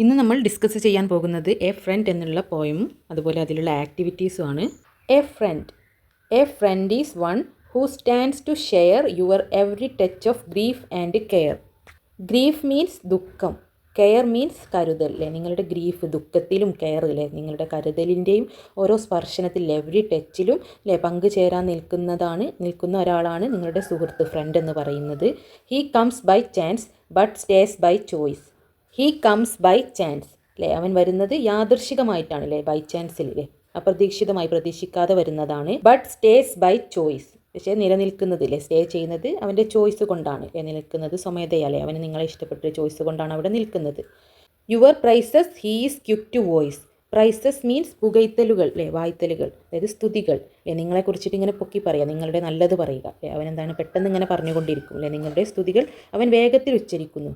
ഇന്ന് നമ്മൾ ഡിസ്കസ് ചെയ്യാൻ പോകുന്നത് എ ഫ്രണ്ട് എന്നുള്ള പോയമും അതുപോലെ അതിലുള്ള ആക്ടിവിറ്റീസും ആണ്. A friend is one who stands to share your every touch of grief and care. Grief means ദുഃഖം, കെയർ മീൻസ് കരുതൽ അല്ലേ. നിങ്ങളുടെ ഗ്രീഫ് ദുഃഖത്തിലും കെയർ അല്ലേ നിങ്ങളുടെ കരുതലിൻ്റെയും ഓരോ സ്പർശനത്തിൽ എവറി ടച്ചിലും അല്ലേ പങ്കുചേരാൻ നിൽക്കുന്ന ഒരാളാണ് നിങ്ങളുടെ സുഹൃത്ത്, ഫ്രണ്ട് എന്ന് പറയുന്നത്. He comes by chance but stays by choice. He comes by chance അല്ലേ, അവൻ വരുന്നത് യാദൃശികമായിട്ടാണ് അല്ലേ, ബൈ ചാൻസിൽ അല്ലേ, അപ്രതീക്ഷിതമായി പ്രതീക്ഷിക്കാതെ വരുന്നതാണ്. ബട്ട് സ്റ്റേസ് ബൈ ചോയ്സ്, പക്ഷേ നിലനിൽക്കുന്നത് അല്ലേ, സ്റ്റേ ചെയ്യുന്നത് അവൻ്റെ ചോയ്സ് കൊണ്ടാണ് അല്ലേ നിൽക്കുന്നത്, സ്വമേധയല്ലേ അവന് നിങ്ങളെ ഇഷ്ടപ്പെട്ട ചോയ്സ് കൊണ്ടാണ് അവിടെ നിൽക്കുന്നത്. Your praises he is quick to voice. Praises means പുകഴ്ത്തലുകൾ അല്ലേ, വായ്ത്തലുകൾ, അതായത് സ്തുതികൾ അല്ലേ, നിങ്ങളെക്കുറിച്ചിട്ട് ഇങ്ങനെ പൊക്കി പറയുക, നിങ്ങളുടെ നല്ലത് പറയുക അല്ലേ, അവനെന്താണ് പെട്ടെന്ന് ഇങ്ങനെ പറഞ്ഞുകൊണ്ടിരിക്കും അല്ലേ, നിങ്ങളുടെ സ്തുതികൾ അവൻ വേഗത്തിൽ ഉച്ചരിക്കുന്നു.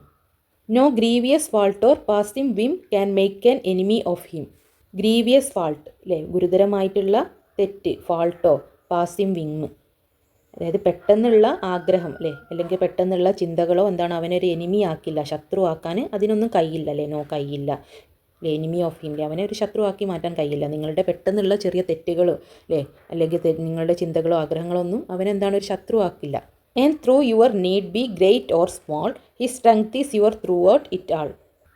No grievous fault or passing whim can make an enemy of him. Grievous fault അല്ലേ, ഗുരുതരമായിട്ടുള്ള തെറ്റ്, ഫാൾട്ടോ പാസിംഗ് വിങ്, അതായത് പെട്ടെന്നുള്ള ആഗ്രഹം അല്ലേ, അല്ലെങ്കിൽ പെട്ടെന്നുള്ള ചിന്തകളോ എന്താണ് അവനൊരു എനിമി ആക്കില്ല, ശത്രു ആക്കാൻ അതിനൊന്നും കഴിയില്ല അല്ലേ, നോ കഴിയില്ല അല്ലേ, എനിമി ഓഫ് ഹിം അല്ലേ, അവനെ ഒരു ശത്രു ആക്കി മാറ്റാൻ കഴിയില്ല. നിങ്ങളുടെ പെട്ടെന്നുള്ള ചെറിയ തെറ്റുകളോ അല്ലേ, അല്ലെങ്കിൽ നിങ്ങളുടെ ചിന്തകളോ ആഗ്രഹങ്ങളോ ഒന്നും അവനെന്താണ് ഒരു ശത്രു ആക്കില്ല. And through your need be great or small he strength is your throughout it all.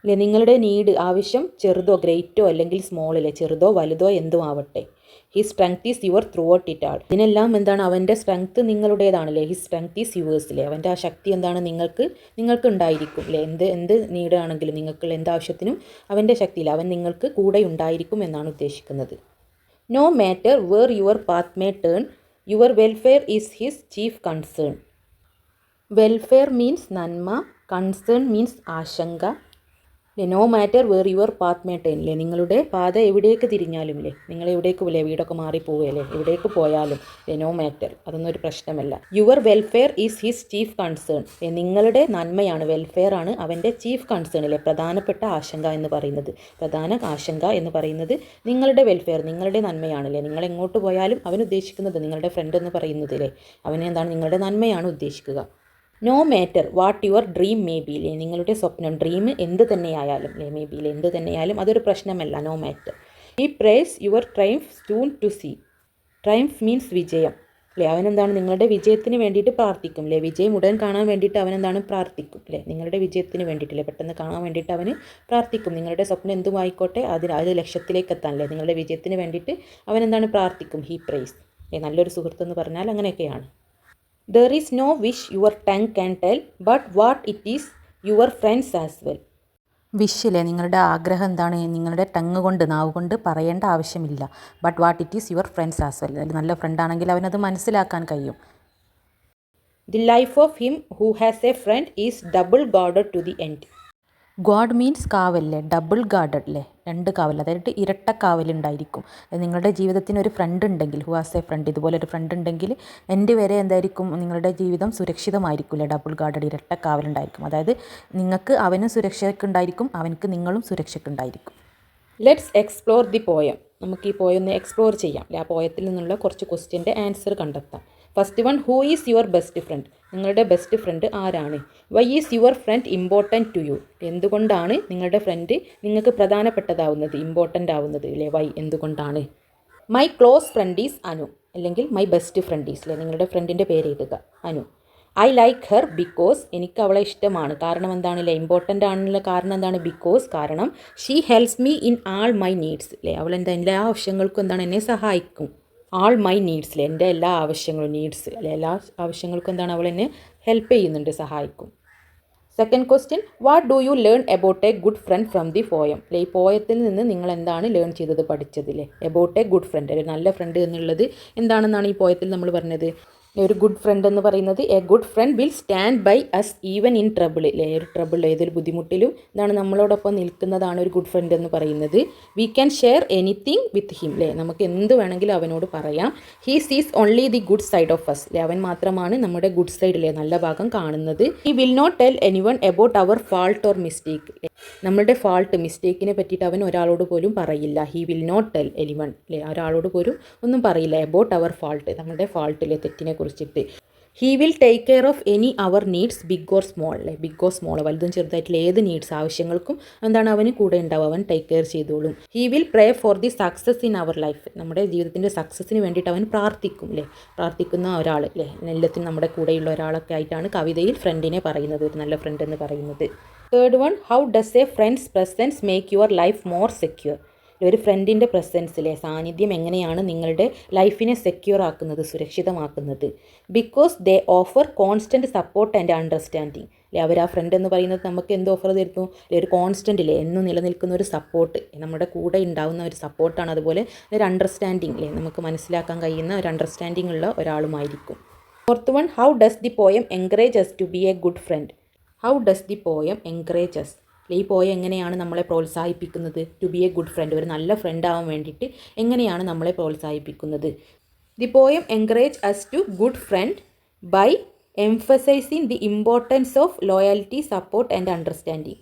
അല്ലേ, നിങ്ങളുടെ നീഡ് ആവശ്യം ചെറുതോ ഗ്രേറ്റോ അല്ലെങ്കിൽ സ്മോൾ അല്ലേ, ചെറുതോ വലുതോ എന്തും ആവട്ടെ, he strength is your throughout it all. ഇതിനെല്ലാം എന്താണ് അവൻ്റെ സ്ട്രെങ്ത് നിങ്ങളുടേതാണല്ലേ, ഹി സ്ട്രെങ്ത് ഈസ് യുവേഴ്സ് അല്ലേ, അവൻ്റെ ആ ശക്തി എന്താണ് നിങ്ങൾക്ക് ഉണ്ടായിരിക്കും അല്ലേ, എന്ത് നീഡാണെങ്കിലും നിങ്ങൾക്കുള്ള എന്താവശ്യത്തിനും അവൻ്റെ ശക്തിയില്ല, അവൻ നിങ്ങൾക്ക് കൂടെ ഉണ്ടായിരിക്കും എന്നാണ് ഉദ്ദേശിക്കുന്നത്. No matter where your path may turn your welfare is his chief concern. Welfare means നന്മ, കൺസേൺ മീൻസ് ആശങ്ക. No matter where your path may turn അല്ലേ, നിങ്ങളുടെ പാത എവിടേക്ക് തിരിഞ്ഞാലും അല്ലേ, നിങ്ങൾ എവിടേക്ക് പോലെ വീടൊക്കെ മാറിപ്പോവുകയല്ലേ, എവിടേക്ക് പോയാലും നോ മാറ്റർ, അതൊന്നും ഒരു പ്രശ്നമല്ല. Your welfare is his chief concern, നിങ്ങളുടെ നന്മയാണ്, വെൽഫെയർ ആണ് അവൻ്റെ ചീഫ് കൺസേൺ അല്ലേ, പ്രധാനപ്പെട്ട ആശങ്ക എന്ന് പറയുന്നത്, പ്രധാന ആശങ്ക എന്ന് പറയുന്നത് നിങ്ങളുടെ വെൽഫെയർ, നിങ്ങളുടെ നന്മയാണല്ലേ. നിങ്ങൾ എങ്ങോട്ട് പോയാലും അവൻ ഉദ്ദേശിക്കുന്നത്, നിങ്ങളുടെ ഫ്രണ്ട് എന്ന് പറയുന്നത് അല്ലേ, അവന് എന്താണ് നിങ്ങളുടെ നന്മയാണ് ഉദ്ദേശിക്കുക. No matter what your dream may be അല്ലേ, നിങ്ങളുടെ സ്വപ്നം ഡ്രീം എന്ത് തന്നെയായാലും അല്ലേ, മേ ബിയിൽ എന്ത് തന്നെയായാലും അതൊരു പ്രശ്നമല്ല, no matter. He prays your triumph soon to see. Triumph means വിജയം അല്ലേ, അവനെന്താണ് നിങ്ങളുടെ വിജയത്തിന് വേണ്ടിയിട്ട് പ്രാർത്ഥിക്കും അല്ലേ, വിജയം ഉടൻ കാണാൻ വേണ്ടിയിട്ട് അവനെന്താണ് പ്രാർത്ഥിക്കും അല്ലേ, നിങ്ങളുടെ വിജയത്തിന് വേണ്ടിയിട്ടില്ലേ, പെട്ടെന്ന് കാണാൻ വേണ്ടിയിട്ട് അവന് പ്രാർത്ഥിക്കും. നിങ്ങളുടെ സ്വപ്നം എന്തുമായിക്കോട്ടെ അത് ലക്ഷ്യത്തിലേക്ക് എത്താൻ അല്ലേ, നിങ്ങളുടെ വിജയത്തിന് വേണ്ടിയിട്ട് അവനെന്താണ് പ്രാർത്ഥിക്കും, ഹി പ്രേസ് അല്ലേ. നല്ലൊരു സുഹൃത്തെന്ന് പറഞ്ഞാൽ അങ്ങനെയൊക്കെയാണ്. There is no wish your tongue can tell, but what it is your friends as well. വിഷില്ലേ, നിങ്ങളുടെ ആഗ്രഹം എന്താണ് നിങ്ങളുടെ ടങ് കൊണ്ട്, നാവ് കൊണ്ട് പറയേണ്ട ആവശ്യമില്ല. But what it is your friends as well, നല്ല ഫ്രണ്ടാണെങ്കിൽ അവനത് മനസ്സിലാക്കാൻ കഴിയും. The life of him who has a friend is double guarded to the end. Guard means കാവല്ലേ, ഡബിൾ ഗാർഡഡ് അല്ലേ, രണ്ട് കാവൽ, അതായത് ഇരട്ട കാവലുണ്ടായിരിക്കും. നിങ്ങളുടെ ജീവിതത്തിന് ഒരു ഫ്രണ്ട് ഉണ്ടെങ്കിൽ, ഹു ഹാസ് എ ഫ്രണ്ട്, ഇതുപോലൊരു ഫ്രണ്ട് ഉണ്ടെങ്കിൽ എൻ്റെ വരെ എന്തായിരിക്കും നിങ്ങളുടെ ജീവിതം സുരക്ഷിതമായിരിക്കില്ല, ഡബിൾ ഗാർഡഡ്, ഇരട്ട കാവലുണ്ടായിരിക്കും. അതായത് നിങ്ങൾക്ക് അവനും സുരക്ഷയ്ക്കുണ്ടായിരിക്കും, അവനക്ക് നിങ്ങളും സുരക്ഷയ്ക്കുണ്ടായിരിക്കും. Let's explore the poem. നമുക്ക് ഈ പോയം ഒന്ന് എക്സ്പ്ലോർ ചെയ്യാം അല്ലേ, ആ പോയത്തിൽ നിന്നുള്ള കുറച്ച് ക്വസ്റ്റ്യൻ്റെ ആൻസർ കണ്ടെത്താം. First one, who is your best friend, നിങ്ങളുടെ ബെസ്റ്റ് ഫ്രണ്ട് ആരാണ്. Why is your friend important to you, എന്തുകൊണ്ടാണ് നിങ്ങളുടെ ഫ്രണ്ട് നിങ്ങൾക്ക് പ്രധാനപ്പെട്ടതാവുന്നത്, ഇമ്പോർട്ടൻ്റ് ആവുന്നത് അല്ലേ, വൈ എന്തുകൊണ്ടാണ്. My close friend is Anu, അല്ലെങ്കിൽ മൈ ബെസ്റ്റ് ഫ്രണ്ട് ഈസ് അല്ലേ, നിങ്ങളുടെ ഫ്രണ്ടിൻ്റെ പേര് എഴുതുക, Anu. I like her because, എനിക്ക് അവളെ ഇഷ്ടമാണ്, കാരണം എന്താണല്ലേ, ഇമ്പോർട്ടൻ്റ് ആണെന്നുള്ള കാരണം എന്താണ്, ബിക്കോസ്, കാരണം. She helps me in all my needs അല്ലേ, അവൾ എന്താ എല്ലാ ആവശ്യങ്ങൾക്കും എന്താണ് എന്നെ സഹായിക്കും. ആൾ മൈ നീഡ്സ് അല്ലേ, എൻ്റെ എല്ലാ ആവശ്യങ്ങളും, നീഡ്സ് അല്ലെ, എല്ലാ ആവശ്യങ്ങൾക്കും എന്താണ് അവൾ എന്നെ ഹെൽപ്പ് ചെയ്യുന്നുണ്ട്, സഹായിക്കും. Second question, what do you learn about A good front from the poem അല്ലേ, ഈ പോയത്തിൽ നിന്ന് നിങ്ങൾ എന്താണ് ലേൺ ചെയ്തത്, പഠിച്ചതില്ലേ. എബൌട്ട് എ ഗുഡ് ഫ്രണ്ട്, ഒരു നല്ല ഫ്രണ്ട് എന്നുള്ളത് എന്താണെന്നാണ് ഈ പോയത്തിൽ നമ്മൾ പറഞ്ഞത്. ഒരു ഗുഡ് ഫ്രണ്ട് എന്ന് പറയുന്നത്, a good friend will stand by us even in trouble അല്ലേ, ഒരു ട്രബിൾ ഏതൊരു ബുദ്ധിമുട്ടിലും എന്താണ് നമ്മളോടൊപ്പം നിൽക്കുന്നതാണ് ഒരു ഗുഡ് ഫ്രണ്ട് എന്ന് പറയുന്നത്. We can share anything with him അല്ലേ, നമുക്ക് എന്ത് വേണമെങ്കിലും അവനോട് പറയാം. He sees only the good side of us അല്ലേ, അവൻ മാത്രമാണ് നമ്മുടെ ഗുഡ് സൈഡ് അല്ലേ, നല്ല ഭാഗം കാണുന്നത്. He will not tell anyone about our fault or mistake, നമ്മുടെ ഫാൾട്ട്, മിസ്റ്റേക്കിനെ പറ്റിയിട്ട് അവൻ ഒരാളോട് പോലും പറയില്ല. He will not tell anyone അല്ലേ, ഒരാളോട് പോലും ഒന്നും പറയില്ല. അബൌട്ട് അവർ ഫാൾട്ട്, നമ്മുടെ ഫാൾട്ടിലെ തെറ്റിനെ കുറിച്ചിട്ട്. He will take care of any our needs big or small അല്ലേ, ബിഗ് ഓർ സ്മോൾ വലുതും ചെറുതായിട്ടുള്ള ഏത് നീഡ്സ് ആവശ്യങ്ങൾക്കും എന്താണ് അവന് കൂടെ ഉണ്ടാവും, അവൻ ടേക്ക് കെയർ ചെയ്തോളും. He will pray for the success in our life, നമ്മുടെ ജീവിതത്തിൻ്റെ സക്സസ്സിന് വേണ്ടിയിട്ട് അവൻ പ്രാർത്ഥിക്കും അല്ലേ, പ്രാർത്ഥിക്കുന്ന ഒരാൾ അല്ലേ, എല്ലാത്തിനും നമ്മുടെ കൂടെയുള്ള ഒരാളൊക്കെ ആയിട്ടാണ് കവിതയിൽ ഫ്രണ്ടിനെ പറയുന്നത്, ഒരു നല്ല ഫ്രണ്ട് എന്ന് പറയുന്നത്. Third one, how does a friend's presence make your life more secure. ഒരു ഫ്രണ്ടിൻ്റെ പ്രസൻസിലെ സാന്നിധ്യം എങ്ങനെയാണ് നിങ്ങളുടെ ലൈഫിനെ സെക്യൂർ ആക്കുന്നത്, സുരക്ഷിതമാക്കുന്നത്. Because they offer constant support and understanding അല്ലേ, അവർ ആ ഫ്രണ്ട് എന്ന് പറയുന്നത് നമുക്ക് എന്ത് ഓഫർ തരുന്നു, ഒരു കോൺസ്റ്റൻ്റ് ഇല്ലേ, എന്നും നിലനിൽക്കുന്ന ഒരു സപ്പോർട്ട്, നമ്മുടെ കൂടെ ഉണ്ടാകുന്ന ഒരു സപ്പോർട്ടാണ്. അതുപോലെ ഒരു അണ്ടർസ്റ്റാൻഡിങ് അല്ലേ, നമുക്ക് മനസ്സിലാക്കാൻ കഴിയുന്ന ഒരു അണ്ടർസ്റ്റാൻഡിങ് ഉള്ള ഒരാളുമായിരിക്കും. Fourth one, how does the poem encourage us to be a good friend. How does the poem encourage us, ഈ പോയം എങ്ങനെയാണ് നമ്മളെ പ്രോത്സാഹിപ്പിക്കുന്നത്, to be a good friend, ഒരു നല്ല ഫ്രണ്ട് ആവാൻ വേണ്ടിയിട്ട് എങ്ങനെയാണ് നമ്മളെ പ്രോത്സാഹിപ്പിക്കുന്നത്. The poem encourage us to good friend by emphasizing the importance of loyalty, support and understanding.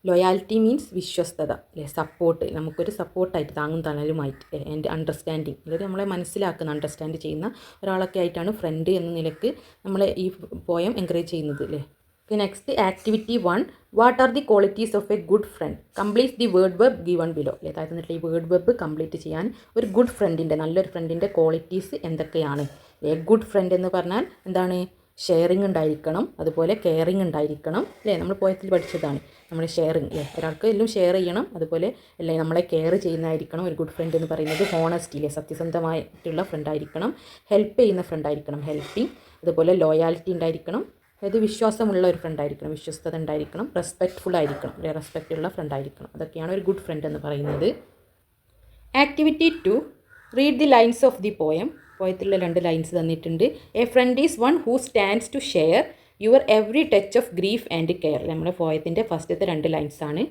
Loyalty means വിശ്വസ്തത അല്ലേ, സപ്പോർട്ട് നമുക്കൊരു സപ്പോർട്ടായിട്ട് താങ്ങും തണലുമായിട്ട്, ആൻഡ് അണ്ടർസ്റ്റാൻഡിങ് അതായത് നമ്മളെ മനസ്സിലാക്കുന്ന അണ്ടർസ്റ്റാൻഡ് ചെയ്യുന്ന ഒരാളൊക്കെ ആയിട്ടാണ് ഫ്രണ്ട് എന്ന നിലക്ക് നമ്മളെ ഈ പോയം എൻകറേജ് ചെയ്യുന്നത് അല്ലേ. Next activity 1, what are the qualities of A good front, complete the word web given below അല്ലേ, താഴെ ഈ വേർഡ് വെബ് കംപ്ലീറ്റ് ചെയ്യാൻ ഒരു ഗുഡ് ഫ്രണ്ടിൻ്റെ, നല്ലൊരു ഫ്രണ്ടിൻ്റെ ക്വാളിറ്റീസ് എന്തൊക്കെയാണ്. എ ഗുഡ് ഫ്രണ്ട് എന്ന് പറഞ്ഞാൽ എന്താണ്, ഷെയറിങ് ഉണ്ടായിരിക്കണം, അതുപോലെ കെയറിങ് ഉണ്ടായിരിക്കണം അല്ലേ, നമ്മൾ പോയത്തിൽ പഠിച്ചതാണ് നമ്മൾ ഷെയറിങ് അല്ലേ, ഒരാൾക്ക് എല്ലാം ഷെയർ ചെയ്യണം, അതുപോലെ അല്ലേ നമ്മളെ കെയർ ചെയ്യുന്നതായിരിക്കണം ഒരു ഗുഡ് ഫ്രണ്ട് എന്ന് പറയുന്നത്. ഹോണസ്റ്റി അല്ലേ, സത്യസന്ധമായിട്ടുള്ള ഫ്രണ്ടായിരിക്കണം. ഹെൽപ്പ് ചെയ്യുന്ന ഫ്രണ്ടായിരിക്കണം, ഹെൽപ്പിംഗ്. അതുപോലെ ലോയാലിറ്റി ഉണ്ടായിരിക്കണം, അതായത് വിശ്വാസമുള്ള ഒരു ഫ്രണ്ടായിരിക്കണം, വിശ്വസ്തത ഉണ്ടായിരിക്കണം. റെസ്പെക്റ്റ്ഫുൾ ആയിരിക്കണം, റെസ്പെക്റ്റ് ഉള്ള ഫ്രണ്ടായിരിക്കണം. അതൊക്കെയാണ് ഒരു ഗുഡ് ഫ്രണ്ട് എന്ന് പറയുന്നത്. Activity 2, read the lines of the poem. പോയത്തിലുള്ള 2 ലൈൻസ് തന്നിട്ടുണ്ട്. A friend is one who stands to share your every touch of grief and care. നമ്മുടെ പോയത്തിൻ്റെ ഫസ്റ്റത്തെ 2 ലൈൻസാണ്.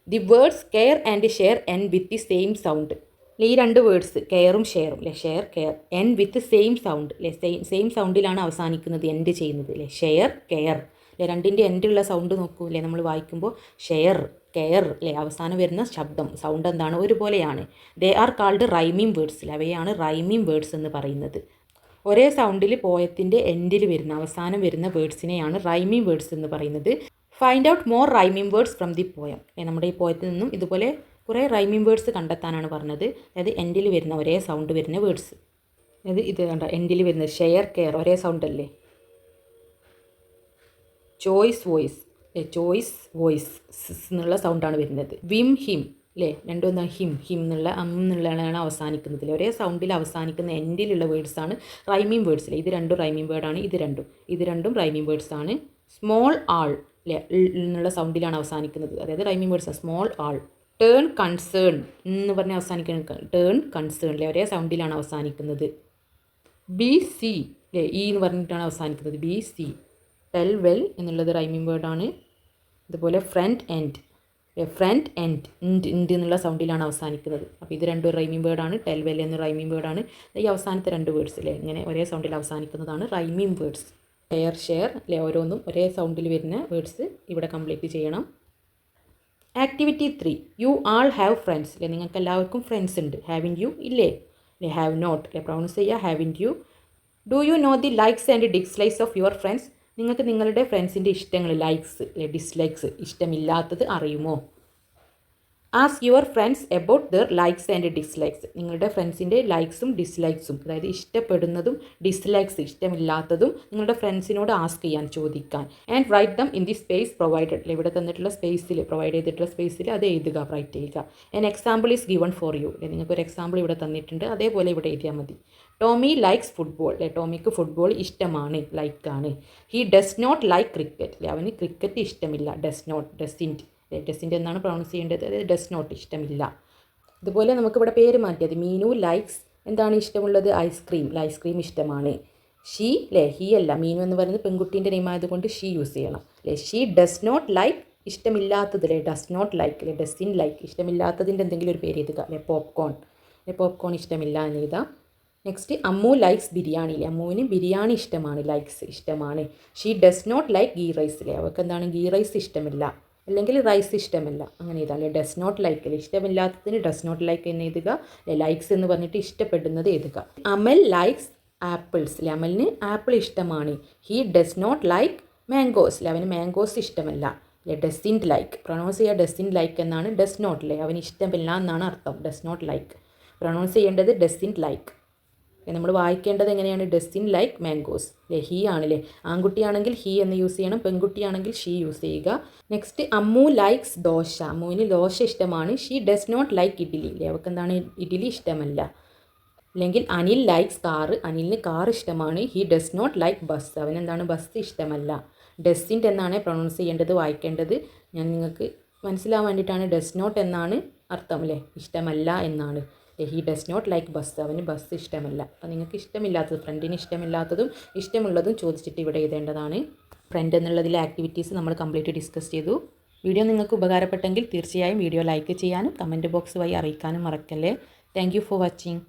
The words care and share end with the same sound. ഈ 2 words കെയറും ഷെയറും അല്ലേ, share care, end with same sound അല്ലേ, same സൗണ്ടിലാണ് അവസാനിക്കുന്നത്, എൻഡ് ചെയ്യുന്നത് അല്ലേ, ഷെയർ കെയർ അല്ലേ, 2ൻ്റെ എൻഡുള്ള സൗണ്ട് നോക്കൂ അല്ലേ, നമ്മൾ വായിക്കുമ്പോൾ ഷെയർ കെയർ അല്ലേ, അവസാനം വരുന്ന ശബ്ദം സൗണ്ട് എന്താണ്, ഒരുപോലെയാണ്. They are called rhyming words അല്ലേ, അവയാണ് റൈമിംഗ് വേർഡ്സ് എന്ന് പറയുന്നത്. ഒരേ സൗണ്ടിൽ പോയത്തിൻ്റെ എൻഡിൽ വരുന്ന അവസാനം വരുന്ന വേർഡ്സിനെയാണ് റൈമിംഗ് വേർഡ്സ് എന്ന് പറയുന്നത്. Find out more rhyming words from the poem. നമ്മുടെ ഈ പോയത്തിൽ നിന്നും ഇതുപോലെ കുറേ റൈമിംഗ് വേർഡ്സ് കണ്ടെത്താനാണ് പറഞ്ഞത്. അതായത് എൻഡിൽ വരുന്ന ഒരേ സൗണ്ട് വരുന്ന വേർഡ്സ്, അതായത് ഇത് കണ്ട എൻഡിൽ വരുന്നത് ഷെയർ കെയർ ഒരേ സൗണ്ട് അല്ലേ. ചോയ്സ് വോയിസ് ചോയ്സ് വോയിസ് എന്നുള്ള സൗണ്ടാണ് വരുന്നത്. വിം ഹിം അല്ലേ, രണ്ടും എന്താ, ഹിം എന്നുള്ള എന്നുള്ളതാണ് അവസാനിക്കുന്നത്. ഒരേ സൗണ്ടിൽ അവസാനിക്കുന്ന എൻഡിലുള്ള വേർഡ്സാണ് റൈമിംഗ് വേർഡ്സിലെ. ഇത് 2 റൈമിംഗ് വേർഡാണ്, ഇത് രണ്ടും റൈമിംഗ് വേർഡ്സാണ്. സ്മോൾ ആൾ അല്ലേ, എന്നുള്ള സൗണ്ടിലാണ് അവസാനിക്കുന്നത്, അതായത് റൈമിംഗ് വേർഡ്സ് സ്മോൾ ആൾ. ടേൺ കൺസേൺ എന്ന് പറഞ്ഞ് അവസാനിക്കുന്നത്, ടേൺ കൺസേൺ അല്ലേ, ഒരേ സൗണ്ടിലാണ് അവസാനിക്കുന്നത്. ബി സി അല്ലേ, ഇ എന്ന് പറഞ്ഞിട്ടാണ് അവസാനിക്കുന്നത്, ബി സി. ടെൽ വെൽ എന്നുള്ളത് റൈമിംഗ് വേർഡാണ്. അതുപോലെ ഫ്രണ്ട് എൻഡ് എന്നുള്ള സൗണ്ടിലാണ് അവസാനിക്കുന്നത്. അപ്പോൾ ഇത് 2 റൈമിംഗ് വേർഡാണ്. ടെൽ വെൽ എന്ന റൈമിംഗ് വേർഡാണ്. ഈ അവസാനത്തെ 2 വേർഡ്സ് അല്ലേ, ഇങ്ങനെ ഒരേ സൗണ്ടിൽ അവസാനിക്കുന്നതാണ് റൈമിംഗ് വേർഡ്സ്. ഷെയർ അല്ലേ, ഓരോന്നും ഒരേ സൗണ്ടിൽ വരുന്ന വേർഡ്സ് ഇവിടെ കംപ്ലീറ്റ് ചെയ്യണം. Activity 3, you all have friends അല്ലേ, നിങ്ങൾക്ക് എല്ലാവർക്കും ഫ്രണ്ട്സ് ഉണ്ട്. ഹാവിൻ യു ഇല്ലേ, അല്ലേ ഹാവ് നോട്ട് അല്ലേ, പ്രൊണൗൺസ് ചെയ്യുക having you. Do you know the likes and dislikes of your friends. നിങ്ങൾക്ക് നിങ്ങളുടെ ഫ്രണ്ട്സിൻ്റെ ഇഷ്ടങ്ങൾ, ലൈക്സ് അല്ലെ ഡിസ്ലൈക്സ്, ഇഷ്ടമില്ലാത്തത് അറിയുമോ. Ask your friends about their likes and dislikes. നിങ്ങളുടെ ഫ്രണ്ട്സിൻ്റെ ലൈക്സും ഡിസ്ലൈക്സും, അതായത് ഇഷ്ടപ്പെടുന്നതും ഡിസ്ലൈക്സ് ഇഷ്ടമില്ലാത്തതും നിങ്ങളുടെ ഫ്രണ്ട്സിനോട് ആസ്ക് ചെയ്യാൻ, ചോദിക്കാൻ. And write them in the space provided. ഇവിടെ തന്നിട്ടുള്ള സ്പേസിൽ, പ്രൊവൈഡ് ചെയ്തിട്ടുള്ള സ്പേസിൽ അത് എഴുതുക, റൈറ്റ് ചെയ്യുക. An example is given for you. നിങ്ങൾക്കൊരു എക്സാമ്പിൾ ഇവിടെ തന്നിട്ടുണ്ട്, അതേപോലെ ഇവിടെ എഴുതിയാൽ മതി. ടോമി ലൈക്സ് ഫുട്ബോൾ അല്ലേ, ടോമിക്ക് ഫുട്ബോൾ ഇഷ്ടമാണ്, ലൈക്കാണ്. He does not like cricket അല്ലേ, അവന് ക്രിക്കറ്റ് ഇഷ്ടമില്ല. ഡസ് നോട്ട്, ഡസിൻ്റെ എന്നാണ് പ്രൊണൗൺസ് ചെയ്യേണ്ടത്, അതായത് ഡസ് നോട്ട് ഇഷ്ടമില്ല. അതുപോലെ നമുക്കിവിടെ പേര് മാറ്റിയത്. മീനു ലൈക്സ് എന്താണ് ഇഷ്ടമുള്ളത്, ഐസ്ക്രീം ഇഷ്ടമാണ്. ഷീ അല്ലേ, ഹി അല്ല, മീനു എന്ന് പറയുന്നത് പെൺകുട്ടീൻ്റെ നെയിം ആയതുകൊണ്ട് ഷീ യൂസ് ചെയ്യണം അല്ലേ. ഷീ ഡസ് നോട്ട് ലൈക്ക് ഇഷ്ടമില്ലാത്തത് അല്ലേ, ഡസ് നോട്ട് ലൈക്ക് അല്ലേ, ഡസിൻ ലൈക്ക് ഇഷ്ടമില്ലാത്തതിൻ്റെ എന്തെങ്കിലും ഒരു പേര് എഴുതുക അല്ലേ. പോപ്കോൺ ഇഷ്ടമില്ല എന്ന് എഴുതാം. നെക്സ്റ്റ് അമ്മു ലൈക്സ് ബിരിയാണി അല്ലേ, അമ്മുവിന് ബിരിയാണി ഇഷ്ടമാണ്, ലൈക്സ് ഇഷ്ടമാണ്. She does not like ghee rice അല്ലേ, അവർക്ക് എന്താണ് ഗീ റൈസ് ഇഷ്ടമില്ല, അല്ലെങ്കിൽ റൈസ് ഇഷ്ടമല്ല, അങ്ങനെ എഴുതാം അല്ലേ. ഡസ് നോട്ട് ലൈക്ക് അല്ലേ, ഇഷ്ടമില്ലാത്തതിന് ഡസ് നോട്ട് ലൈക്ക് എന്ന് എഴുതുക അല്ലേ. ലൈക്സ് എന്ന് പറഞ്ഞിട്ട് ഇഷ്ടപ്പെടുന്നത് എഴുതുക. Amal likes apples. അമലിന് ആപ്പിൾ ഇഷ്ടമാണ്. He does not like mangoes. അവന് മാംഗോസ് ഇഷ്ടമല്ല. ഡസിൻറ്റ് ലൈക്ക് പ്രൊണൗൺസ് ചെയ്യുക ഡസിൻറ്റ് ലൈക്ക് എന്നാണ്. ഡസ് നോട്ട് അവന് ഇഷ്ടമില്ല എന്നാണ് അർത്ഥം. ഡസ് നോട്ട് ലൈക്ക് പ്രൊണൗൺസ് ചെയ്യേണ്ടത് ഡസിൻറ്റ് ലൈക്ക്. നമ്മൾ വായിക്കേണ്ടത് എങ്ങനെയാണ്? Doesn't like mangoes. ഹീ ആണല്ലേ. ആൺകുട്ടിയാണെങ്കിൽ ഹീ എന്ന് യൂസ് ചെയ്യണം, പെൺകുട്ടിയാണെങ്കിൽ ഷീ യൂസ് ചെയ്യുക. Next Ammu likes dosa. അമ്മുവിന് ദോശ ഇഷ്ടമാണ്. She does not like idli. അവൾക്ക് എന്താണ്? ഇഡ്ഡലി ഇഷ്ടമല്ല. അല്ലെങ്കിൽ അനിൽ ലൈക്സ് കാർ. അനിലിന് കാർ ഇഷ്ടമാണ്. He does not like bus. അവനെന്താണ്? ബസ് ഇഷ്ടമല്ല. ഡസിൻറ്റ് എന്നാണ് പ്രൊണൗൺസ് ചെയ്യേണ്ടത്, വായിക്കേണ്ടത്. ഞാൻ നിങ്ങൾക്ക് മനസ്സിലാവാൻ വേണ്ടിയിട്ടാണ്. ഡസ് നോട്ട് എന്നാണ് അർത്ഥം അല്ലേ, ഇഷ്ടമല്ല എന്നാണ്. He does not like bus. അവന് ബസ് ഇഷ്ടമല്ല. അപ്പോൾ നിങ്ങൾക്ക് ഇഷ്ടമില്ലാത്തത്, ഫ്രണ്ടിന് ഇഷ്ടമില്ലാത്തതും ഇഷ്ടമുള്ളതും ചോദിച്ചിട്ട് ഇവിടെ എഴുതേണ്ടതാണ്. ഫ്രണ്ട് എന്നുള്ളതിലെ ആക്ടിവിറ്റീസ് നമ്മൾ കംപ്ലീറ്റ് ഡിസ്കസ് ചെയ്തു. വീഡിയോ നിങ്ങൾക്ക് ഉപകാരപ്പെട്ടെങ്കിൽ തീർച്ചയായും വീഡിയോ ലൈക്ക് ചെയ്യാനും കമൻറ്റ് ബോക്സ് വഴി അറിയിക്കാനും മറക്കല്ലേ. Thank you for watching.